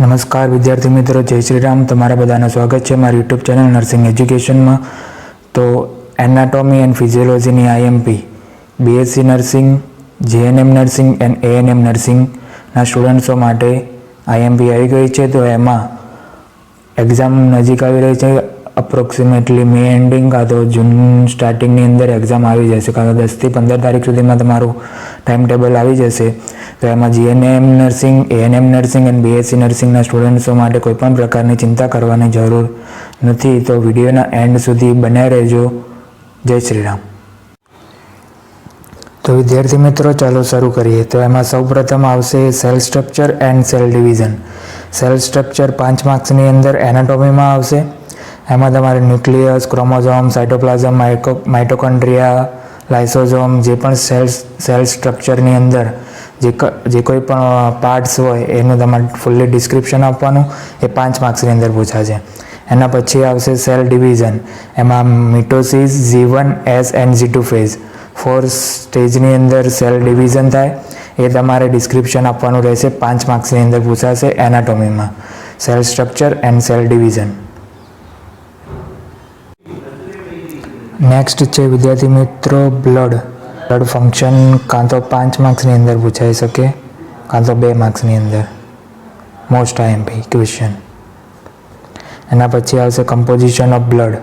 નમસ્કાર વિદ્યાર્થી મિત્રો, જય શ્રી રામ. તમારા બધાનું સ્વાગત છે મારી યુટ્યુબ ચેનલ નર્સિંગ એજ્યુકેશનમાં. તો એનાટોમી એન્ડ ફિઝિયોલોજીની IMP BSc nursing, GNM nursing and ANM નર્સિંગના સ્ટુડન્ટ્સો માટે આઈએમપી આવી ગઈ છે. તો એમાં એક્ઝામ નજીક આવી રહી છે. અપ્રોક્સિમેટલી મે એન્ડિંગ કાં તો જૂન સ્ટાર્ટિંગની અંદર એક્ઝામ આવી જશે, કાં તો 10 થી 15 તારીખ સુધીમાં તમારું ટાઈમ ટેબલ આવી જશે. તો એમાં જીએનએમ નર્સિંગ, એએનએમ નર્સિંગ અને બીએસસી નર્સિંગના સ્ટુડન્ટ્સો માટે કોઈપણ પ્રકારની ચિંતા કરવાની જરૂર નથી. તો વિડીયોના એન્ડ સુધી બન્યા રહેજો. જય શ્રી રામ. તો વિદ્યાર્થી મિત્રો, ચાલો શરૂ કરીએ. તો એમાં સૌપ્રથમ આવશે cell structure and cell division. Cell structure 5 માર્ક્સની અંદર એનાટોમીમાં આવશે. એમાં તમારે nucleus, chromosome, cytoplasm, mitochondria, lysosome, જે પણ સેલ સ્ટ્રક્ચરની અંદર જે કોઈ પણ પાર્ટ્સ હોય એનું તમારે ફૂલ્લી ડિસ્ક્રિપ્શન આપવાનું. એ 5 માર્ક્સની અંદર પૂછાશે. એના પછી આવશે સેલ ડિવિઝન. એમાં mitosis, G1, S and G2 phase 4 સ્ટેજની અંદર સેલ ડિવિઝન થાય. એ તમારે ડિસ્ક્રિપ્શન આપવાનું રહેશે. 5 માર્ક્સની અંદર પૂછાશે એનાટોમીમાં. Cell structure and cell division. Next છે વિદ્યાર્થી મિત્રો બ્લડ ફંક્શન. કાં તો 5 માર્ક્સની અંદર પૂછાઈ શકે, કાં તો 2 માર્ક્સની અંદર. Most IMP question. એના પછી આવશે composition of blood.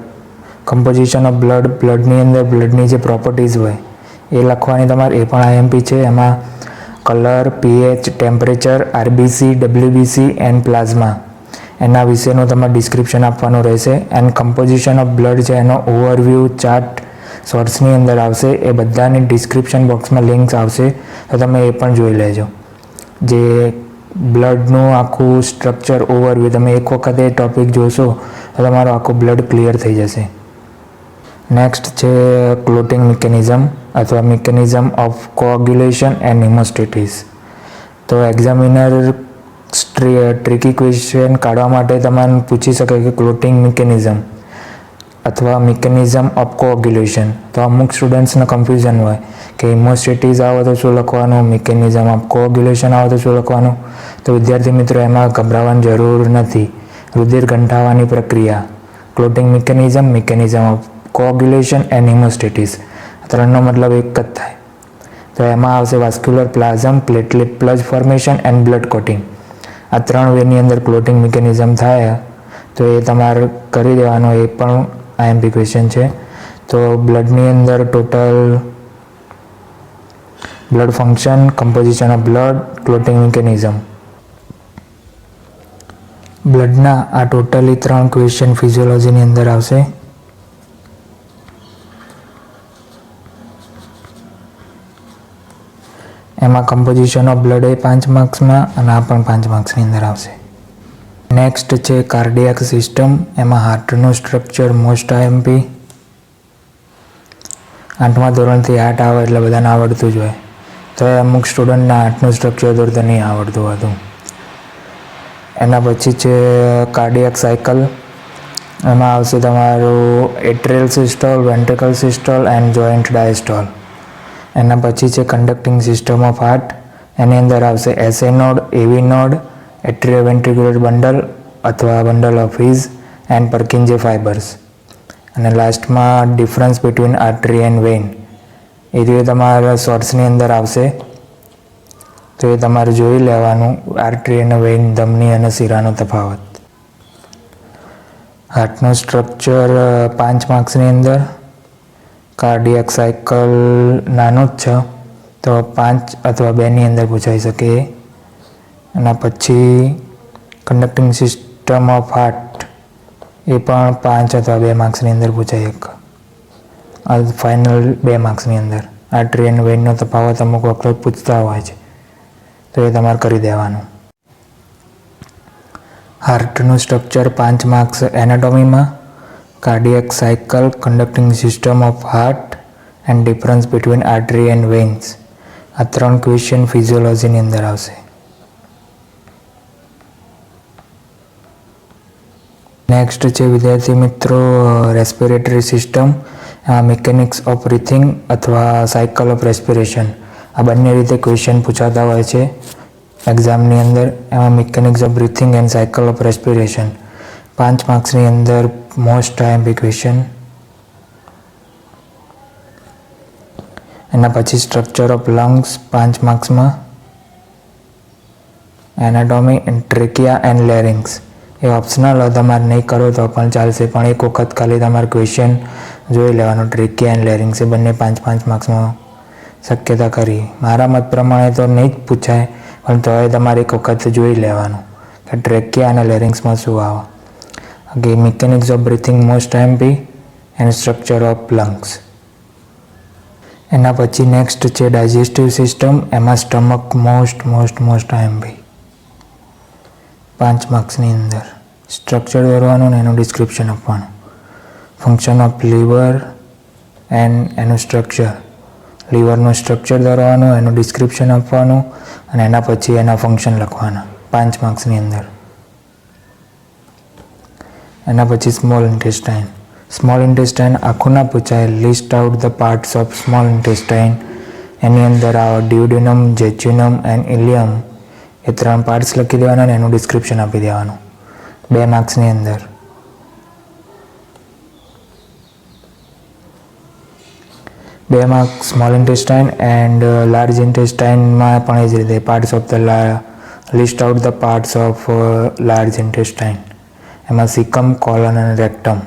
Composition of બ્લડની અંદર બ્લડની જે પ્રોપર્ટીઝ હોય એ લખવાની તમારે. એ પણ આઈએમપી છે. એમાં colour, pH, temperature, RBC, WBC and plasma એના વિશેનું તમારે ડિસ્ક્રિપ્શન આપવાનું રહેશે. એન્ડ કમ્પોઝિશન ઓફ બ્લડ છે એનો ઓવરવ્યૂ ચાર્ટ શોર્ટ્સની અંદર આવશે. એ બધાની ડિસ્ક્રિપ્શન બોક્સમાં લિંક્સ આવશે, તો તમે એ પણ જોઈ લેજો. જે બ્લડનું આખું સ્ટ્રક્ચર ઓવરવ્યૂ તમે એક વખત એ ટોપિક જોશો તો તમારું આખું બ્લડ ક્લિયર થઈ જશે. નેક્સ્ટ છે ક્લોટિંગ મિકેનિઝમ અથવા મિકેનિઝમ ઓફ કોઆગ્યુલેશન એન્ડ હિમોસ્ટેસિસ. તો એક્ઝામિનર ટ્રિકી ક્વેશ્ચન કાઢવા માટે તમને પૂછી શકે કે ક્લોટિંગ મિકેનિઝમ અથવા મિકેનિઝમ ઓફ કોઆગ્યુલેશન. તો અમુક સ્ટુડન્ટ્સને કન્ફ્યુઝન હોય કે હિમોસ્ટેસિસ આવે તો શું લખવાનું, મિકેનિઝમ ઓફ કોઆગ્યુલેશન આવે તો શું લખવાનું. તો વિદ્યાર્થી મિત્રો, એમાં ગભરાવાની જરૂર નથી. રુધિર ગંઠાવાની પ્રક્રિયા, clotting mechanism, mechanism of coagulation and haemostasis, ત્રણનો મતલબ એક જ થાય. તો એમાં આવશે vascular spasm, platelet plug formation and blood clotting. આ 3 વેની અંદર ક્લોટિંગ મિકેનિઝમ થાય તો એ તમારે કરી દેવાનો. એ પણ આઈએમપી ક્વેશ્ચન છે. તો બ્લડની અંદર total blood function, composition of blood, clotting mechanism. બ્લડના આ ટોટલી 3 ક્વેશ્ચન ફિઝિયોલોજીની અંદર આવશે. એમાં કમ્પોઝિશન ઓફ બ્લડ એ 5 માર્ક્સમાં અને આ પણ 5 માર્ક્સની અંદર આવશે. નેક્સ્ટ છે કાર્ડિયાક સિસ્ટમ. એમાં હાર્ટનું સ્ટ્રક્ચર મોસ્ટ આઈએમપી. 8મા ધોરણથી હાર્ટ આવે એટલે બધાને આવડતું જ હોય. તો અમુક સ્ટુડન્ટના હાર્ટનું સ્ટ્રક્ચર દોરતા નહીં આવડતું હતું. એના પછી છે કાર્ડિયાક સાયકલ. એમાં આવશે તમારું atrial systole, ventricle systole and joint diastole. એના પછી છે કન્ડક્ટિંગ સિસ્ટમ ઓફ હાર્ટ. એની અંદર આવશે SA node, AV node, atrioventricular bundle અથવા bundle of His and Purkinje fibres. અને લાસ્ટમાં difference between artery and vein. એ રીતે તમારા શોર્ટ્સની અંદર આવશે, તો એ તમારે જોઈ લેવાનું. આર્ટરી અને વેઇન, ધમની અને શિરાનો તફાવત. હાર્ટનું સ્ટ્રક્ચર 5 માર્ક્સની અંદર. કાર્ડિયાક સાયકલ નાનું જ છે, તો 5 અથવા 2ની અંદર પૂછાઈ શકે. એના પછી કન્ડક્ટિંગ સિસ્ટમ ઓફ હાર્ટ એ પણ 5 અથવા 2 માર્ક્સની અંદર પૂછાઈ શકે. આ ફાઇનલ 2 માર્ક્સની અંદર. આર્ટરી અને વેઇનનો તફાવત અમુક વખત પૂછતા હોય છે, તો એ તમારે કરી દેવાનું. હાર્ટનું સ્ટ્રક્ચર 5 માર્ક્સ એનાટોમીમાં. Cardiac cycle, conducting system of heart and difference between artery and veins. આ 3 ક્વેશ્ચન ફિઝિયોલોજીની અંદર આવશે. નેક્સ્ટ છે વિદ્યાર્થી મિત્રો respiratory system. Mechanics of breathing અથવા સાયકલ ઓફ રેસ્પિરેશન. આ બંને રીતે ક્વેશ્ચન પૂછાતા હોય છે. એક્ઝામની અંદર. એમાં mechanics of breathing and cycle of respiration 5 માર્ક્સની અંદર મોસ્ટ આઈએમપી ક્વેશ્ચન. એના પછી સ્ટ્રક્ચર ઓફ લંગ્સ 5 માર્ક્સમાં. Anatomy and trachea and larynx એ ઓપ્શનલ તમારે નહીં કરો તો પણ ચાલશે, પણ એક વખત ખાલી તમારે ક્વેશ્ચન જોઈ લેવાનું. ટ્રેકિયા એન્ડ લેરિંગ્સ એ બંને 5 માર્ક્સમાં શક્યતા કરી. મારા મત પ્રમાણે તો નહીં જ પૂછાય, પણ તોય તમારે એક વખત જોઈ લેવાનું કે ટ્રેકિયા અને લેરિંગ્સમાં શું આવે. Okay, mechanics of breathing most IMP and structure of lungs. એના પછી નેક્સ્ટ છે ડાયજેસ્ટિવ સિસ્ટમ. એમાં સ્ટમક મોસ્ટ આઈએમપી 5 માર્ક્સની અંદર. સ્ટ્રક્ચર દોરવાનું અને એનું ડિસ્ક્રિપ્શન આપવાનું. ફંક્શન ઓફ લીવર એન્ડ એનું સ્ટ્રક્ચર. લીવરનું સ્ટ્રક્ચર દોરવાનું, એનું ડિસ્ક્રિપ્શન આપવાનું અને એના પછી એના ફંક્શન લખવાના 5 માર્ક્સની અંદર. એના પછી સ્મોલ ઇન્ટેસ્ટાઇન. સ્મોલ ઇન્ટેસ્ટાઇન આખું ના પૂછાય. List out the parts of small intestine. એની અંદર આવે ડ્યુડિનમ, જેચ્યુનમ એન્ડ ઇલિયમ એ 3 પાર્ટ્સ લખી દેવાના અને એનું ડિસ્ક્રિપ્શન આપી દેવાનું 2 માર્ક્સની અંદર. બે marks small intestine and large ઇન્ટેસ્ટાઇનમાં પણ એ જ રીતે parts of the list out the parts of large intestine. એમાં સિકમ, કોલન અને રેક્ટમ.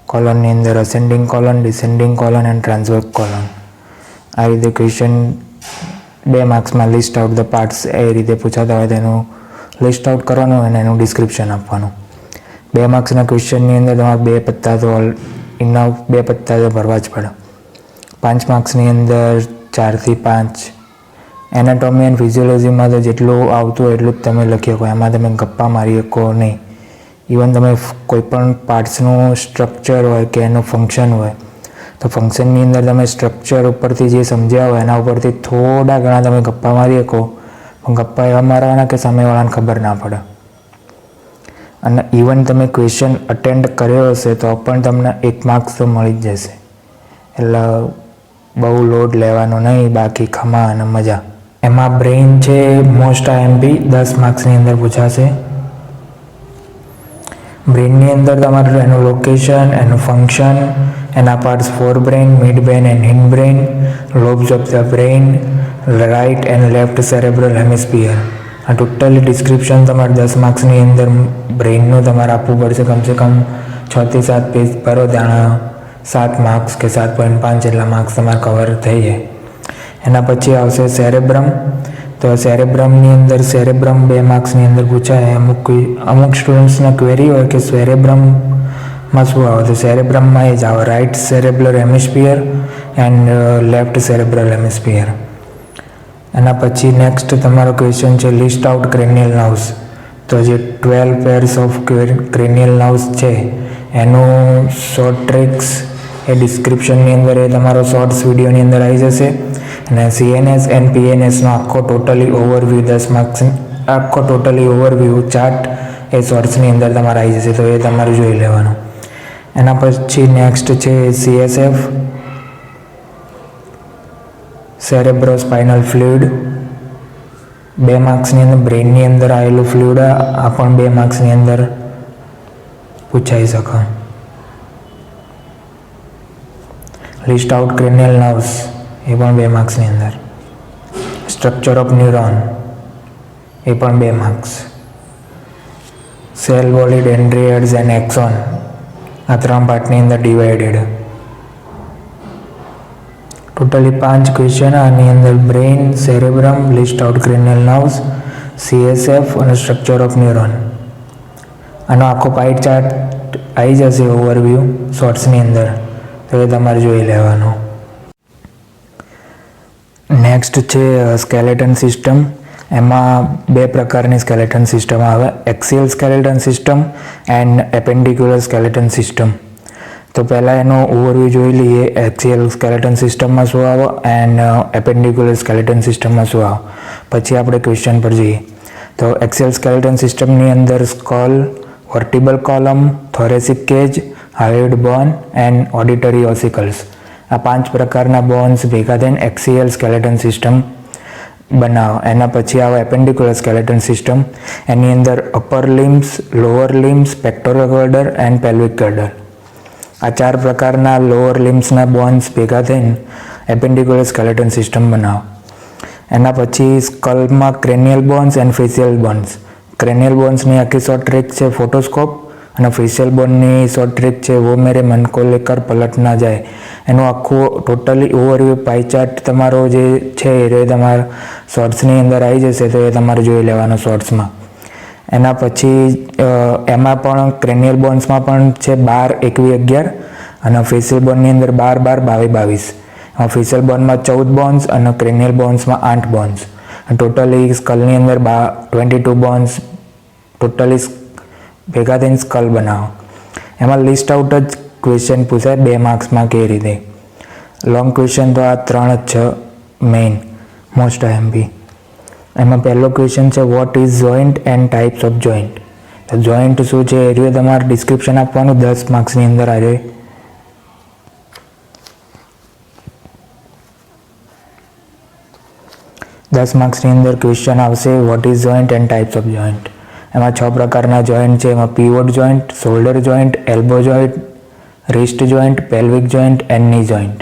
કોલનની અંદર ascending colon, descending colon and transverse colon. આ રીતે ક્વેશ્ચન 2 માર્ક્સમાં લિસ્ટ આઉટ ધ પાર્ટ્સ એ રીતે પૂછાતા હોય તેનું લિસ્ટ આઉટ કરવાનું અને એનું ડિસ્ક્રિપ્શન આપવાનું. 2 માર્ક્સના ક્વેશ્ચનની અંદર તમારે 2 પત્તા તો ઇનફ 2 પત્તા તો ભરવા જ પડે. 5 માર્ક્સની અંદર 4 થી 5. એનાટોમી એન્ડ ફિઝિયોલોજીમાં તો જેટલું આવતું હોય એટલું જ તમે લખી શકો. એમાં તમે ગપ્પા મારી શકો નહીં. ઇવન તમે કોઈ પણ પાર્ટ્સનું સ્ટ્રક્ચર હોય કે એનું ફંક્શન હોય તો ફંક્શનની અંદર તમે સ્ટ્રક્ચર ઉપરથી જે સમજ્યા હોય એના ઉપરથી થોડા ઘણા તમે ગપ્પા મારી શકો, પણ ગપ્પા એવા મારવાના કે સામેવાળાને ખબર ના પડે. અને ઇવન તમે ક્વેશ્ચન અટેન્ડ કર્યો હશે તો પણ તમને 1 માર્ક્સ તો મળી જ જશે. એટલે બહુ લોડ લેવાનો નહીં, બાકી ખમા અને મજા. એમાં બ્રેઇન છે મોસ્ટ આઈએમપી 10 માર્ક્સની અંદર પૂછાશે. બ્રેઇનની અંદર તમારું એનું લોકેશન, એનું ફંક્શન, એના parts forebrain, mid brain and hind brain, lobes of the brain, right and left cerebral hemisphere. આ ટોટલી ડિસ્ક્રિપ્શન તમારે 10 માર્ક્સની અંદર બ્રેઇનનું તમારે આપવું પડશે. કમસે કમ 6 થી 7 પેજ ભરો, ત્યાં 7 માર્ક્સ કે 7.5 જેટલા માર્ક્સ તમારે કવર થઈ જાય. એના પછી આવશે સેરેબ્રમ. તો સેરેબ્રમની અંદર સેરેબ્રમ 2 માર્ક્સની અંદર પૂછાય. અમુક સ્ટુડન્ટ્સને ક્વેરી હોય કે સેરેબ્રમમાં શું આવે, તો સેરેબ્રમમાં એ જ આવે right cerebral hemisphere and left cerebral hemisphere. એના પછી નેક્સ્ટ તમારો ક્વેશ્ચન છે લિસ્ટ આઉટ ક્રેનિયલ નર્વ્સ. તો જે 12 પેર્સ ઓફ ક્રેનિયલ નર્વ્સ છે એનું શોર્ટ ટ્રિક્સ એ ડિસ્ક્રિપ્શનની અંદર એ તમારો શોર્ટ્સ વિડીયોની અંદર આવી જશે. અને CNS એન્ડ PNSનો આખો ટોટલી ઓવરવ્યૂ 10 માર્ક્સ આખો ટોટલી ઓવરવ્યૂ ચાર્ટ એ શોર્ટ્સની અંદર તમારે આવી જશે, તો એ તમારે જોઈ લેવાનું. એના પછી નેક્સ્ટ છે CSF સેરેબ્રોસ્પાઇનલ ફ્લુઇડ 2 માર્ક્સની અંદર. બ્રેઇનની અંદર આવેલું ફ્લુઇડ આ પણ 2 માર્ક્સની અંદર પૂછાઈ શકે. લિસ્ટ આઉટ ક્રેનિયલ નર્વ્સ એ પણ 2 માર્ક્સની અંદર. સ્ટ્રક્ચર ઓફ ન્યુરોન એ પણ 2 માર્ક્સ. સેલ વોલી, ડેન્ડ્રિયટ્સ એન્ડ એક્સોન આ 3 પાર્ટની અંદર ડિવાઇડેડ. ટોટલી 5 ક્વેશ્ચન આની અંદર brain, cerebrum, list out cranial nerves, CSF અને સ્ટ્રક્ચર ઓફ ન્યુરોન. આનો આખો પાઇટ ચાર્ટ આવી જશે ઓવરવ્યૂ શોર્ટ્સની અંદર, તો એ તમારે જોઈ લેવાનો. નેક્સ્ટ છે સ્કેલેટન સિસ્ટમ. એમાં 2 પ્રકારની સ્કેલેટન સિસ્ટમ આવે, axial skeleton system and appendicular skeleton system. તો પહેલાં એનો ઓવરવ્યૂ જોઈ લઈએ. એક્સિયલ સ્કેલેટન સિસ્ટમમાં શું આવે એન્ડ એપેન્ડિક્યુલર સ્કેલેટન સિસ્ટમમાં શું આવે, પછી આપણે ક્વેશ્ચન પર જઈએ. તો એક્સિયલ સ્કેલેટન સિસ્ટમની અંદર skull, vertebral column, thoracic cage, hyoid bone and auditory ossicles આ 5 પ્રકારના બોન્સ ભેગા થઈને એક્સિયલ સ્કેલેટન સિસ્ટમ બનાવો. એના પછી આવે એપેન્ડિક્યુલર સ્કેલેટન સિસ્ટમ. એની અંદર upper limbs, lower limbs, pectoral girdle and pelvic girdle. આ 4 પ્રકારના લોઅર લિમ્સના બોન્સ ભેગા થઈને એપેન્ડિક્યુલર સ્કેલેટન સિસ્ટમ બનાવો. એના પછી સ્કલમાં ક્રેનિયલ બોન્સ એન્ડ ફેશિયલ બોન્સ. ક્રેનિયલ બોન્સની આખી શોર્ટ ટ્રીક છે ફોટોસ્કોપ, અને ફેશિયલ બોનની શોર્ટ ટ્રીક છે વો મેરે મન કો લેકર પલટ ના જાય. એનું આખું ટોટલી ઓવરવ્યૂ પાઈ ચાર્ટ તમારો જે છે એ તમારા શોર્ટ્સની અંદર આવી જશે, તો એ તમારે જોઈ લેવાનો શોર્ટ્સમાં. એના પછી એમાં પણ ક્રેનિયલ બોન્સમાં પણ છે 12, 21, 11, અને ફેશિયલ બોનની અંદર 12, 12, 22, 22. ફેશિયલ બોનમાં 14 બોન્સ અને ક્રેનિયલ બોન્સમાં 8 બોન્સ. ટોટલી સ્કલની અંદર 22 બોન્સ ટોટલી ભેગા થઈને સ્કલ બનાવો. એમાં લિસ્ટ આઉટ જ ક્વેશ્ચન પૂછાય 2 માર્ક્સમાં કે રીતે. લોંગ ક્વેશ્ચન તો આ 3 જ છે મેઇન મોસ્ટ આઈએમપી. એમાં પહેલો ક્વેશ્ચન છે what is joint and types of joint. તો જોઈન્ટ શું છે એ તમારે ડિસ્ક્રિપ્શન આપવાનું 10 માર્ક્સની અંદર આવે. દસ માર્ક્સની અંદર ક્વેશ્ચન આવશે what is joint and types of joint. એમાં 6 પ્રકારના જોઈન્ટ છે. એમાં pivot joint, shoulder joint, elbow joint, wrist joint, pelvic joint and ની જોઈન્ટ.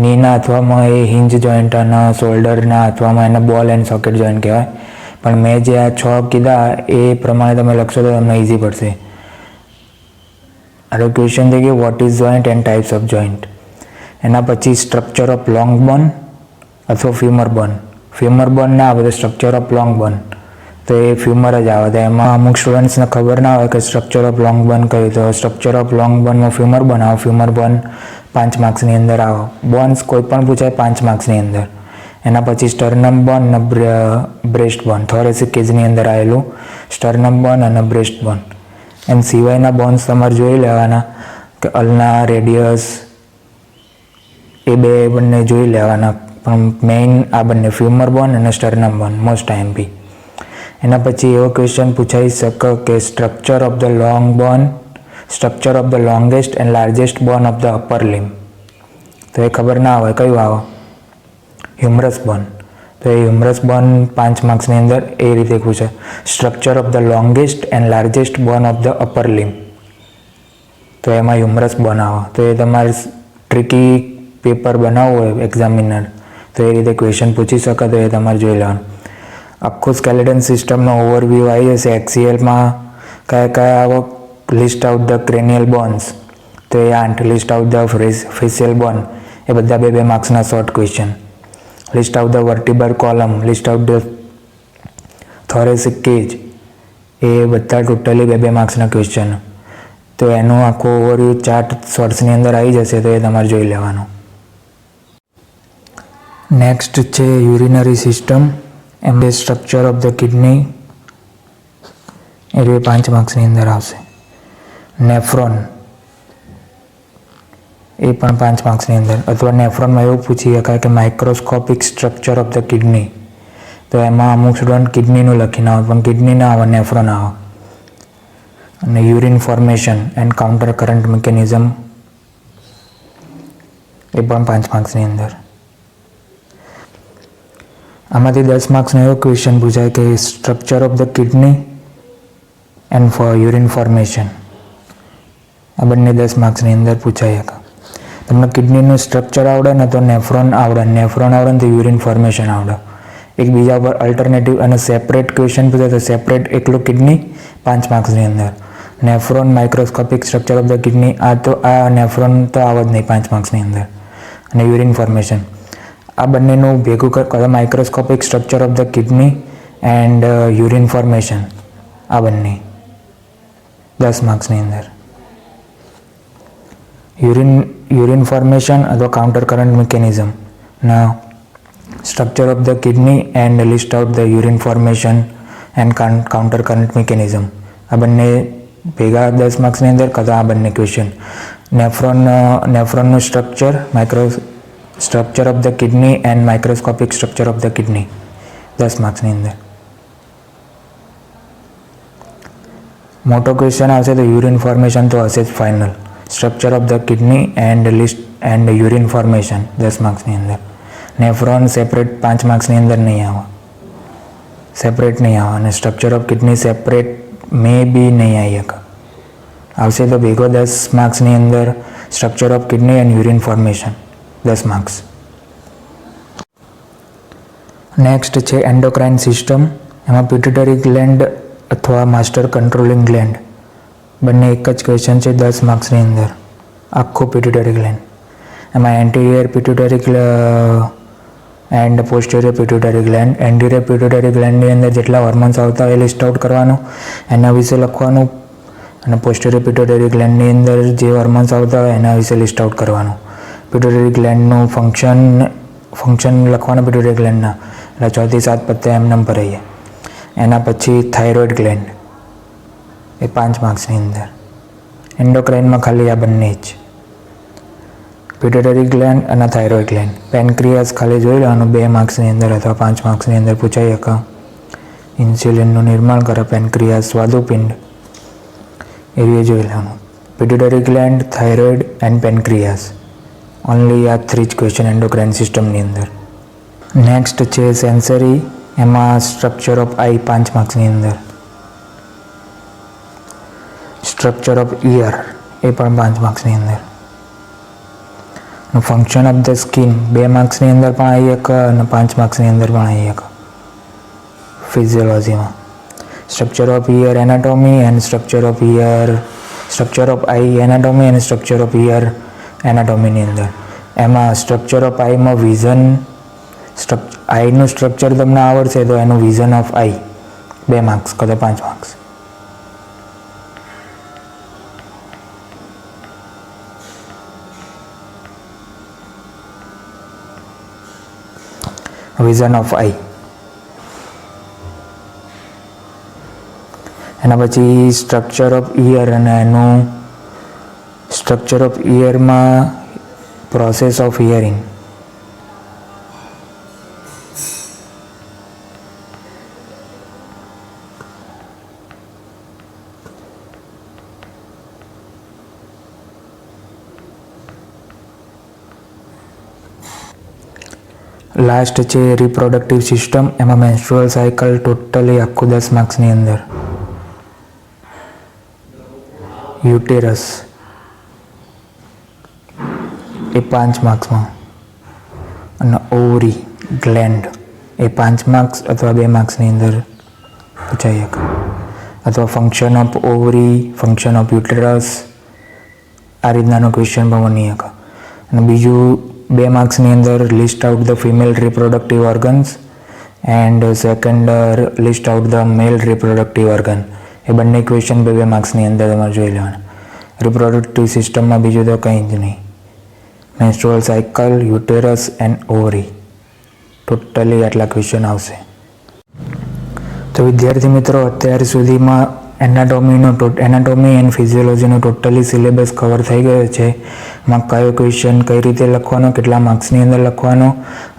નીના અથવામાં એ હિંજ જોઈન્ટ અને શોલ્ડરના અથવામાં એને બોલ એન્ડ સોકેટ જોઈન્ટ કહેવાય. પણ મેં જે આ 6 કીધા એ પ્રમાણે તમે લખશો તો તમને ઇઝી પડશે. આ ક્વેશ્ચન થઈ ગયું what is joint and types of joint. એના પછી સ્ટ્રક્ચર ઓફ લોંગ બોન અથવા ફ્યુમર બોન. ફ્યુમર બોન ના આવે તો સ્ટ્રક્ચર ઓફ લોંગ બોન, તો એ ફ્યુમર જ આવે. તો એમાં અમુક સ્ટુડન્ટ્સને ખબર ના હોય કે સ્ટ્રક્ચર ઓફ લોંગ બોન કયું, તો સ્ટ્રક્ચર ઓફ લોંગ બોનમાં ફ્યુમર બોન આવે. ફ્યુમર બોન 5 માર્ક્સની અંદર આવે. બોન્સ કોઈ પણ પૂછાય 5 માર્ક્સની અંદર. એના પછી સ્ટર્નમ બોન અને બ્રેસ્ટ બોન, થોરેસિક કેજની અંદર આવેલું સ્ટર્નમ બોન અને બ્રેસ્ટ બોન. એમ સિવાયના બોન્સ તમારે જોઈ લેવાના કે અલ્ના, રેડિયસ, એ બંને જોઈ લેવાના. પણ મેઇન આ બંને ફ્યુમર બોન અને સ્ટર્નમ બોન મોસ્ટ આઈએમપી. એના પછી એવો ક્વેશ્ચન પૂછાઈ શકે કે structure of the long bone, structure of the longest and largest bone of the upper limb. તો એ ખબર ના હોય કયું આવે, હ્યુમરસ બોન. તો એ હ્યુમરસ બોન 5 માર્ક્સની અંદર એ રીતે પૂછે structure of the longest and largest bone of the upper limb. તો એમાં હ્યુમરસ બોન આવે. તો એ તમારે ટ્રિકી પેપર બનાવવું હોય એક્ઝામિનર તો એ રીતે ક્વેશ્ચન પૂછી શકે, તો એ તમારે જોઈ લેવાનું. આખું સ્કેલેટન સિસ્ટમનો ઓવરવ્યૂ આવી જશે. એક્સીએલમાં કયા આવો list out the cranial bones, તો એ 8. List out the facial bone, એ બધા 2 માર્ક્સના short question. List out the vertebral column, list out the thoracic cage, એ બધા ટોટલી 2 માર્ક્સના ક્વેશ્ચન. તો એનું આખું ઓવરવ્યૂ ચાર્ટ શોર્ટ્સની અંદર આવી જશે, તો એ તમારે જોઈ લેવાનું. નેક્સ્ટ છે યુરિનરી સિસ્ટમ. એમ સ્ટ્રક્ચર ઓફ ધ કિડની, એ 5 માર્ક્સની અંદર આવશે. નેફ્રોન, એ પણ 5 માર્ક્સની અંદર. અથવા નેફ્રોનમાં એવું પૂછી શકાય કે microscopic structure of the kidney. તો એમાં અમુક સ્ટુડન્ટ કિડનીનું લખીને આવે, પણ કિડની ના આવે, નેફ્રોન આવે. અને urine formation and counter current mechanism, એ પણ 5 માર્ક્સની અંદર. આમાંથી 10 માર્ક્સનો એવો ક્વેશ્ચન પૂછાય કે structure of the kidney and for urine formation. આ બંને 10 માર્ક્સની અંદર પૂછાઈ શકે. તમને કિડનીનું સ્ટ્રક્ચર આવડે ને તો નેફ્રોન આવડે, નેફ્રોન આવડે ને તો યુરિન ફોર્મેશન આવડે. એકબીજા ઉપર અલ્ટરનેટિવ અને સેપરેટ ક્વેશ્ચન પૂછે તો સેપરેટ એકલું કિડની 5 માર્ક્સની અંદર. Nephron microscopic structure of the kidney, આ નેફ્રોન તો આવે જ નહીં 5 માર્ક્સની અંદર. અને યુરિન ફોર્મેશન, આ બંનેનું ભેગું કરો microscopic structure of the kidney and urine formation, આ બંને 10 માર્ક્સની અંદર. યુરિન ફોર્મેશન અથવા કાઉન્ટર કરંટ મિકેનિઝમ ના structure of the kidney and list out the urine formation and counter current mechanism, આ બંને ભેગા 10 માર્ક્સની અંદર કાં આ બંને ક્વેશ્ચન. નેફ્રોનનું structure of the kidney and microscopic structure of the kidney 10 માર્ક્સની અંદર. મોટો ક્વેશ્ચન આવશે તો યુરિન ફોર્મેશન તો હશે જ final. Structure of the kidney and list and urine formation 10 માર્ક્સની અંદર. નેફ્રોન સેપરેટ 5 માર્ક્સની અંદર નહીં આવે. સેપરેટ નહીં આવે, અને સ્ટ્રક્ચર ઓફ કિડની સેપરેટ મે બી નહીં આવી શકે. આવશે તો ભેગો 10 માર્ક્સની અંદર structure of kidney and urine formation 10 marks. Next છે એન્ડોક્રાઇન સિસ્ટમ. એમાં પિટ્યુટરી ગ્લેન્ડ અથવા માસ્ટર કંટ્રોલિંગ ગ્લેન્ડ બંને એક જ ક્વેશ્ચન છે 10 માર્ક્સની અંદર, આખું પિટ્યુટરી ગ્લેન્ડ. એમાં anterior pituitary and posterior pituitary gland. Anterior pituitary ગ્લેન્ડની અંદર જેટલા હોર્મોન્સ આવતા હોય એ લિસ્ટ આઉટ કરવાનું, એના વિશે લખવાનું, અને પોસ્ટેરિયર પિટ્યુટરી ગ્લેન્ડની અંદર જે હોર્મોન્સ આવતા હોય એના વિશે લિસ્ટ આઉટ કરવાનું. પિટ્યુટરી ગ્લેન્ડનું ફંક્શન લખવાનું પિટ્યુટરી ગ્લેન્ડના, એટલે 6 થી 7 પત્તા એમ નંબર રહીએ. એના પછી થાઇરોઇડ ગ્લેન્ડ, એ 5 માર્ક્સની અંદર. એન્ડોક્રાઇનમાં ખાલી આ બંને જ, પિટ્યુટરી ગ્લેન્ડ અને થાઇરોઇડ ગ્લેન્ડ. પેનક્રિયાસ ખાલી જોઈ લેવાનું 2 માર્ક્સની અંદર અથવા 5 માર્ક્સની અંદર પૂછાઈ શકે. ઇન્સ્યુલિનનું નિર્માણ કરે પેનક્રિયાસ, સ્વાદુપિંડ, એ જોઈ લેવાનું. Pituitary gland, thyroid and pancreas, only આ 3 જ ક્વેશ્ચન એન્ડોક્રાઇન સિસ્ટમની અંદર. નેક્સ્ટ છે સેન્સરી. એમાં સ્ટ્રક્ચર ઓફ આઈ 5 માર્ક્સની અંદર. સ્ટ્રક્ચર ઓફ ઇયર એ પણ 5 માર્ક્સની અંદર. ફંક્શન ઓફ ધ સ્કિન 2 માર્ક્સની અંદર પણ આવી શકે અને 5 માર્ક્સની અંદર પણ આવી શકે ફિઝિયોલોજીમાં. Structure of ear anatomy and structure of eye anatomy and structure of ear એનાટોમીની અંદર. એમાં સ્ટ્રક્ચર ઓફ આઈમાં વિઝન, આઈનું સ્ટ્રક્ચર તમને આવડશે તો એનું વિઝન ઓફ આઈ 2 માર્ક્સ કાં તો 5 માર્ક્સ. વિઝન ઓફ આઈ. એના પછી સ્ટ્રક્ચર ઓફ ઇયર, અને એનું સ્ટ્રક્ચર ઓફ ઇયરમાં પ્રોસેસ ઓફ હિયરિંગ. લાસ્ટ છે રિપ્રોડક્ટિવ સિસ્ટમ. એમાં મેન્સ્ટ્રુઅલ સાયકલ ટોટલી આખું 10 માર્ક્સની અંદર. યુટેરસ એ 5 માર્ક્સમાં, અને ઓવરી ગ્લેન્ડ એ 5 માર્ક્સ અથવા 2 માર્ક્સની અંદર પૂછાઈ શકે. અથવા ફંક્શન ઓફ ઓવરી, ફંક્શન ઓફ યુટેરસ, આ રીતનાનો ક્વેશ્ચન પણ બની શકે. અને બીજું 2 માર્ક્સની અંદર list out the female reproductive organs and second list out the male reproductive organ. એ બંને ક્વેશ્ચન 2 માર્ક્સની અંદર તમારે જોઈ લેવાના. રિપ્રોડક્ટિવ સિસ્ટમમાં બીજું તો કંઈ જ નહીં. Menstrual cycle, uterus and ovary, totally આટલા ક્વેશ્ચન આવશે. તો વિદ્યાર્થી મિત્રો, અત્યાર સુધીમાં એનાટોમી એન્ડ ફિઝિયોલોજીનો ટોટલી સિલેબસ કવર થઈ ગયો છે. એમાં કયો ક્વેશ્ચન કઈ રીતે લખવાનો, કેટલા માર્ક્સની અંદર લખવાનો,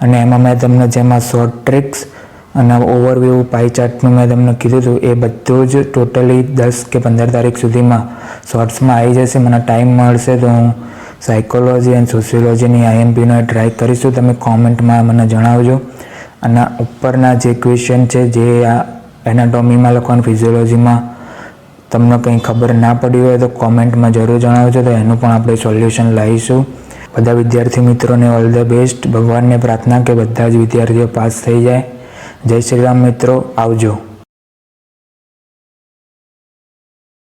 અને એમાં મેં તમને જેમાં શોર્ટ ટ્રિક્સ અને ઓવરવ્યૂ પાઈ ચાર્ટનું મેં તમને કીધું હતું એ બધું જ ટોટલી 10 કે 15 તારીખ સુધીમાં શોર્ટ્સમાં આવી જશે. મને ટાઈમ મળશે તો હું સાયકોલોજી એન્ડ સોશિયોલોજીની IMPનો ટ્રાય કરીશું. તમે કોમેન્ટમાં મને જણાવજો. અને ઉપરના જે ક્વેશ્ચન છે જે આ એનાટોમીમાં લખવાનું, ફિઝિયોલોજીમાં તમને કંઈ ખબર ના પડી હોય તો કોમેન્ટમાં જરૂર જણાવજો, તો એનું પણ આપણે સોલ્યુશન લાવીશું. બધા વિદ્યાર્થી મિત્રોને ઓલ ધ બેસ્ટ. ભગવાનને પ્રાર્થના કે બધા જ વિદ્યાર્થીઓ પાસ થઈ જાય. જય શ્રી રામ મિત્રો, આવજો.